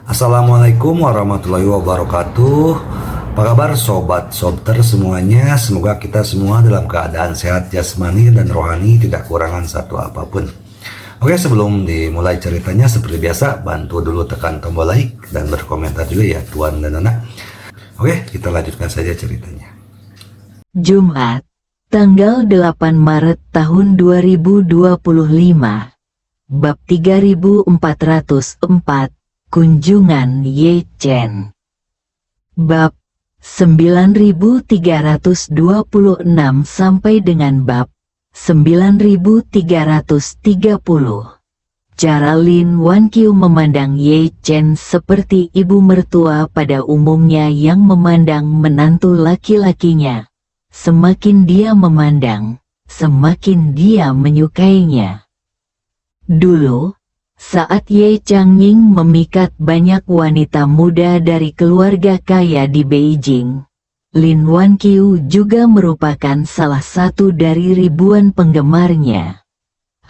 Assalamualaikum warahmatullahi wabarakatuh. Apa kabar sobat sobter semuanya? Semoga kita semua dalam keadaan sehat jasmani dan rohani, tidak kurangan satu apapun. Oke, sebelum dimulai ceritanya seperti biasa, bantu dulu tekan tombol like dan berkomentar juga ya Tuan dan Anak. Oke, kita lanjutkan saja ceritanya. Jumat, tanggal 8 Maret tahun 2025. Bab 3404, Kunjungan Ye Chen. Bab 9326 sampai dengan bab 9330. Cara Lin Wanqiu memandang Ye Chen seperti ibu mertua pada umumnya yang memandang menantu laki-lakinya. Semakin dia memandang, semakin dia menyukainya. Dulu, saat Ye Changying memikat banyak wanita muda dari keluarga kaya di Beijing, Lin Wanqiu juga merupakan salah satu dari ribuan penggemarnya.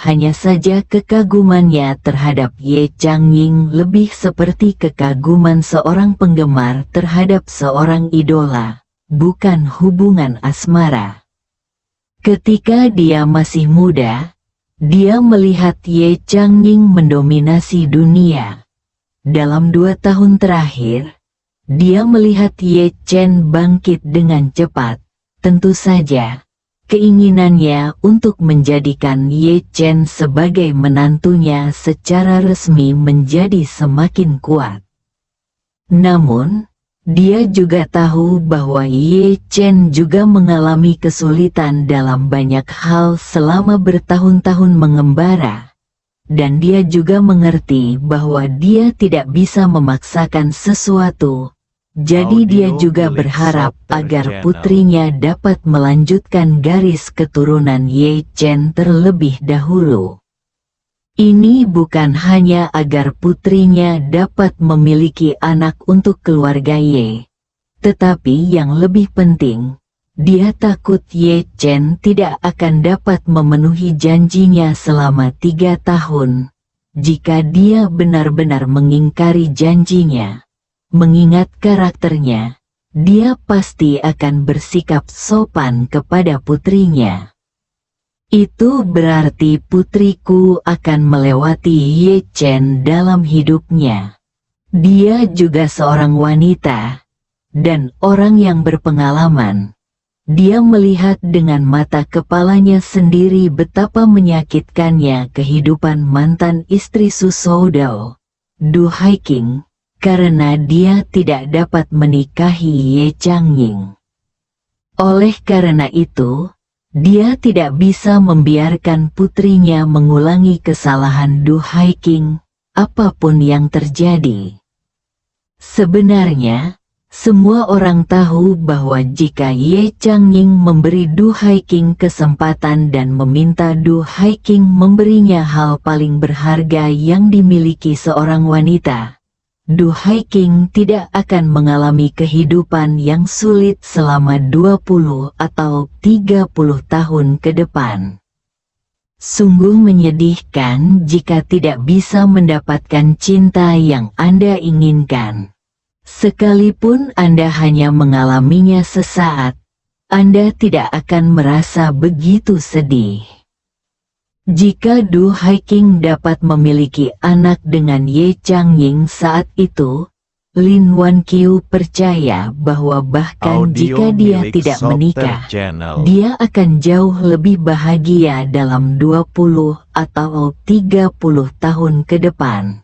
Hanya saja kekagumannya terhadap Ye Changying lebih seperti kekaguman seorang penggemar terhadap seorang idola, bukan hubungan asmara. Ketika dia masih muda, dia melihat Ye Changying mendominasi dunia. Dalam 2 tahun terakhir, dia melihat Ye Chen bangkit dengan cepat. Tentu saja, keinginannya untuk menjadikan Ye Chen sebagai menantunya secara resmi menjadi semakin kuat. Namun, dia juga tahu bahwa Ye Chen juga mengalami kesulitan dalam banyak hal selama bertahun-tahun mengembara. Dan dia juga mengerti bahwa dia tidak bisa memaksakan sesuatu. Jadi dia juga berharap agar putrinya dapat melanjutkan garis keturunan Ye Chen terlebih dahulu. Ini bukan hanya agar putrinya dapat memiliki anak untuk keluarga Ye. Tetapi yang lebih penting, dia takut Ye Chen tidak akan dapat memenuhi janjinya selama 3 tahun. Jika dia benar-benar mengingkari janjinya, mengingat karakternya, dia pasti akan bersikap sopan kepada putrinya. Itu berarti putriku akan melewati Ye Chen dalam hidupnya. Dia juga seorang wanita dan orang yang berpengalaman. Dia melihat dengan mata kepalanya sendiri betapa menyakitkannya kehidupan mantan istri Su Soudao, Du Haiqing, karena dia tidak dapat menikahi Ye Changying. Oleh karena itu, dia tidak bisa membiarkan putrinya mengulangi kesalahan Du Haiqing, apapun yang terjadi. Sebenarnya, semua orang tahu bahwa jika Ye Changying memberi Du Haiqing kesempatan dan meminta Du Haiqing memberinya hal paling berharga yang dimiliki seorang wanita, Du Haiqing tidak akan mengalami kehidupan yang sulit selama 20 atau 30 tahun ke depan. Sungguh menyedihkan jika tidak bisa mendapatkan cinta yang Anda inginkan. Sekalipun Anda hanya mengalaminya sesaat, Anda tidak akan merasa begitu sedih. Jika Du Haiqing dapat memiliki anak dengan Ye Changying saat itu, Lin Wanqiu percaya bahwa bahkan jika dia tidak menikah, dia akan jauh lebih bahagia dalam 20 atau 30 tahun ke depan.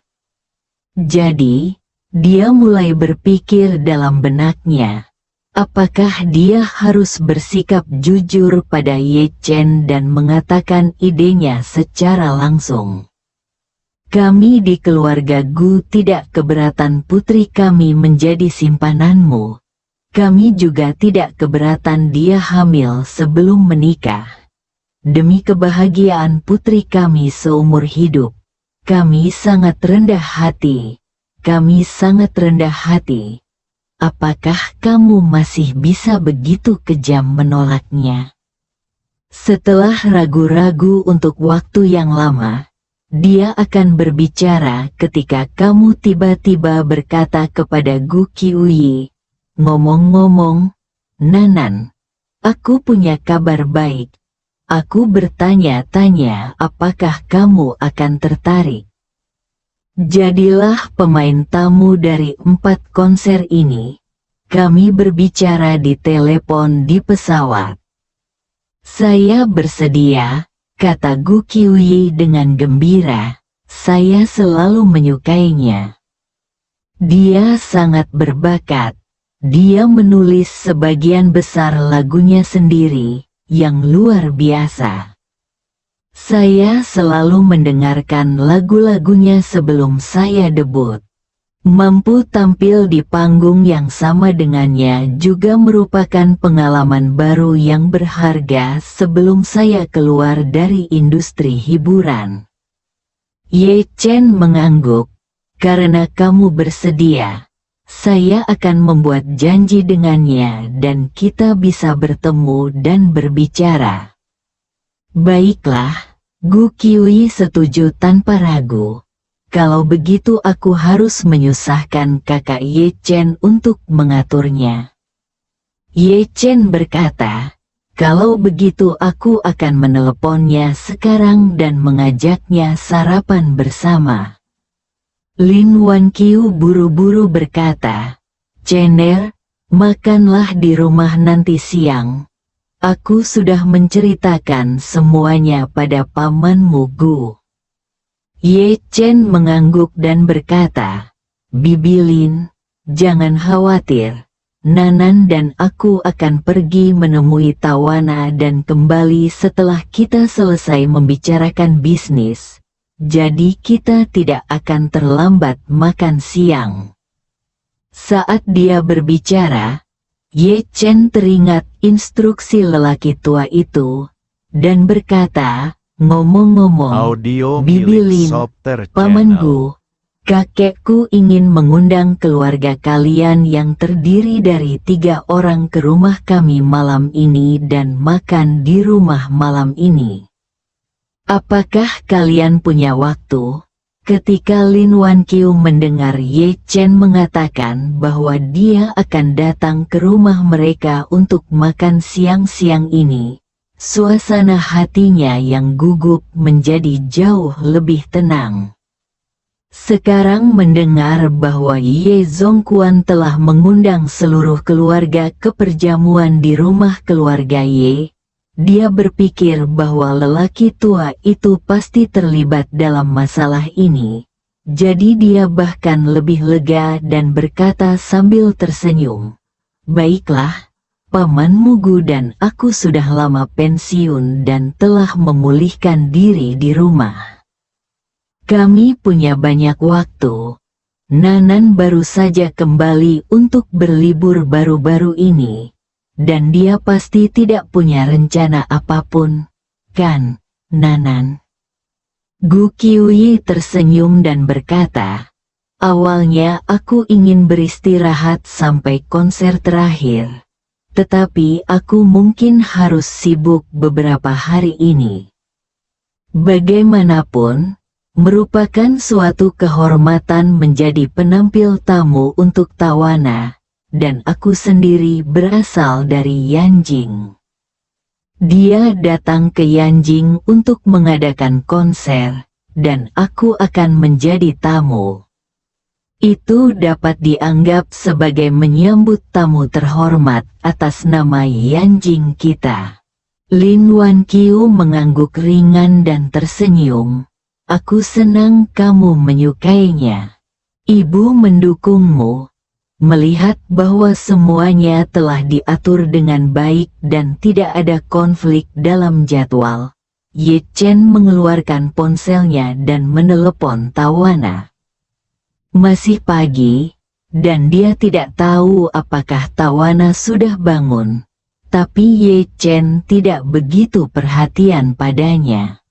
Jadi, dia mulai berpikir dalam benaknya. Apakah dia harus bersikap jujur pada Ye Chen dan mengatakan idenya secara langsung? Kami di keluarga Gu tidak keberatan putri kami menjadi simpananmu. Kami juga tidak keberatan dia hamil sebelum menikah. Demi kebahagiaan putri kami seumur hidup, kami sangat rendah hati. Kami sangat rendah hati. Apakah kamu masih bisa begitu kejam menolaknya? Setelah ragu-ragu untuk waktu yang lama, Dia akan berbicara ketika kamu tiba-tiba berkata kepada Gu Qiuyi, ngomong-ngomong, Nanan, aku punya kabar baik. Aku bertanya-tanya apakah kamu akan tertarik. Jadilah pemain tamu dari 4 konser ini. Kami berbicara di telepon di pesawat. Saya bersedia, kata Gu Qiuyi dengan gembira. Saya selalu menyukainya. Dia sangat berbakat. Dia menulis sebagian besar lagunya sendiri, yang luar biasa. Saya selalu mendengarkan lagu-lagunya sebelum saya debut. Mampu tampil di panggung yang sama dengannya juga merupakan pengalaman baru yang berharga sebelum saya keluar dari industri hiburan. Ye Chen mengangguk. Karena kamu bersedia, saya akan membuat janji dengannya dan kita bisa bertemu dan berbicara. Baiklah, Gu Qiuyi setuju tanpa ragu. Kalau begitu aku harus menyusahkan kakak Ye Chen untuk mengaturnya. Ye Chen berkata, kalau begitu aku akan meneleponnya sekarang dan mengajaknya sarapan bersama. Lin Wanqiu buru-buru berkata, Cener, makanlah di rumah nanti siang. Aku sudah menceritakan semuanya pada pamanmu Gu. Ye Chen mengangguk dan berkata, Bibi Lin, jangan khawatir. Nanan dan aku akan pergi menemui Tawana dan kembali setelah kita selesai membicarakan bisnis. Jadi kita tidak akan terlambat makan siang. Saat dia berbicara, Ye Chen teringat instruksi lelaki tua itu, dan berkata, ngomong-ngomong, Audio Bibi milik Lin, Sopter Channel. pamanku, kakekku ingin mengundang keluarga kalian yang terdiri dari 3 orang ke rumah kami malam ini dan makan di rumah malam ini. Apakah kalian punya waktu? Ketika Lin Wanqiu mendengar Ye Chen mengatakan bahwa dia akan datang ke rumah mereka untuk makan siang-siang ini, suasana hatinya yang gugup menjadi jauh lebih tenang. Sekarang mendengar bahwa Ye Zongquan telah mengundang seluruh keluarga ke perjamuan di rumah keluarga Ye, dia berpikir bahwa lelaki tua itu pasti terlibat dalam masalah ini. Jadi dia bahkan lebih lega dan berkata sambil tersenyum, baiklah, pamanmu Gu dan aku sudah lama pensiun dan telah memulihkan diri di rumah. Kami punya banyak waktu. Nanan baru saja kembali untuk berlibur baru-baru ini. Dan dia pasti tidak punya rencana apapun, kan, Nanan? Gu Qiuyi tersenyum dan berkata, awalnya aku ingin beristirahat sampai konser terakhir. Tetapi aku mungkin harus sibuk beberapa hari ini. Bagaimanapun, merupakan suatu kehormatan menjadi penampil tamu untuk Tawana. Dan aku sendiri berasal dari Yanjing. Dia datang ke Yanjing untuk mengadakan konser, dan aku akan menjadi tamu. Itu dapat dianggap sebagai menyambut tamu terhormat atas nama Yanjing kita. Lin Wanqiu mengangguk ringan dan tersenyum. Aku senang kamu menyukainya. Ibu mendukungmu. Melihat bahwa semuanya telah diatur dengan baik dan tidak ada konflik dalam jadwal, Ye Chen mengeluarkan ponselnya dan menelepon Tawana. Masih pagi, dan dia tidak tahu apakah Tawana sudah bangun, tapi Ye Chen tidak begitu perhatian padanya.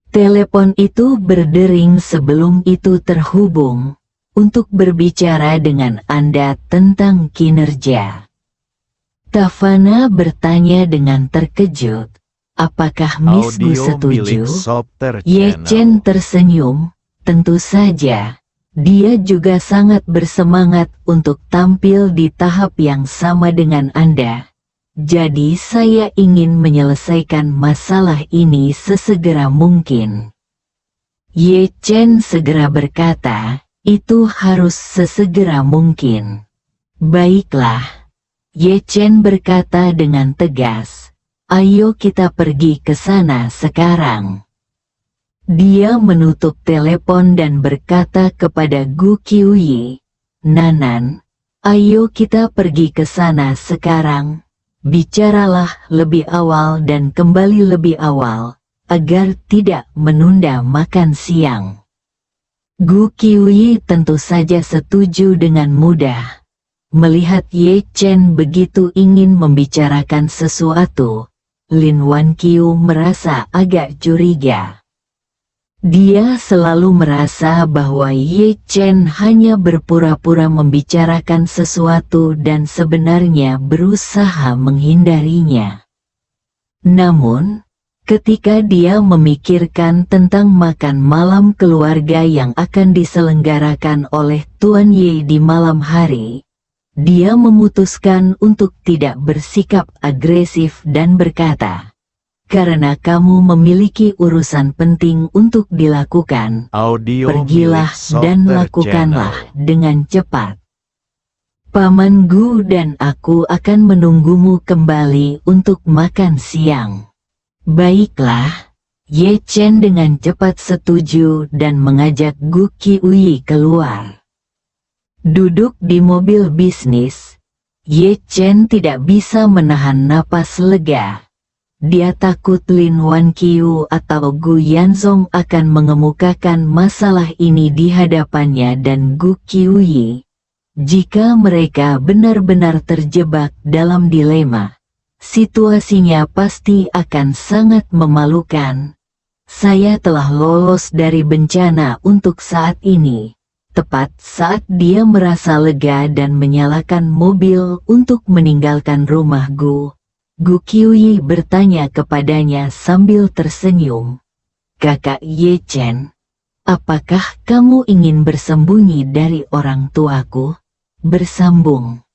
Telepon itu berdering sebelum itu terhubung. Untuk berbicara dengan Anda tentang kinerja. Tawana bertanya dengan terkejut. Apakah Miss Gu Audio setuju? milik Sopter Ye Channel. Chen tersenyum. Tentu saja. Dia juga sangat bersemangat untuk tampil di tahap yang sama dengan Anda. Jadi saya ingin menyelesaikan masalah ini sesegera mungkin. Ye Chen segera berkata, itu harus sesegera mungkin. Baiklah. Ye Chen berkata dengan tegas. Ayo kita pergi ke sana sekarang. Dia menutup telepon dan berkata kepada Gu Qiuyi, Nanan, ayo kita pergi ke sana sekarang. Bicaralah lebih awal dan kembali lebih awal, agar tidak menunda makan siang. Gu Qiuyi tentu saja setuju dengan mudah. Melihat Ye Chen begitu ingin membicarakan sesuatu, Lin Wanqiu merasa agak curiga. Dia selalu merasa bahwa Ye Chen hanya berpura-pura membicarakan sesuatu dan sebenarnya berusaha menghindarinya. Namun, ketika dia memikirkan tentang makan malam keluarga yang akan diselenggarakan oleh Tuan Ye di malam hari, dia memutuskan untuk tidak bersikap agresif dan berkata, karena kamu memiliki urusan penting untuk dilakukan, Audio pergilah milik dan Sopter lakukanlah Channel. dengan cepat. Paman Gu dan aku akan menunggumu kembali untuk makan siang. Baiklah. Ye Chen dengan cepat setuju dan mengajak Gu Qiuyi keluar. Duduk di mobil bisnis, Ye Chen tidak bisa menahan napas lega. Dia takut Lin Wanqiu atau Gu Yanzong akan mengemukakan masalah ini di hadapannya dan Gu Qiuyi. Jika mereka benar-benar terjebak dalam dilema, situasinya pasti akan sangat memalukan. Saya telah lolos dari bencana untuk saat ini. Tepat saat dia merasa lega dan menyalakan mobil untuk meninggalkan rumah Gu Qiuyi bertanya kepadanya sambil tersenyum. Kakak Ye Chen, apakah kamu ingin bersembunyi dari orang tuaku? Bersambung.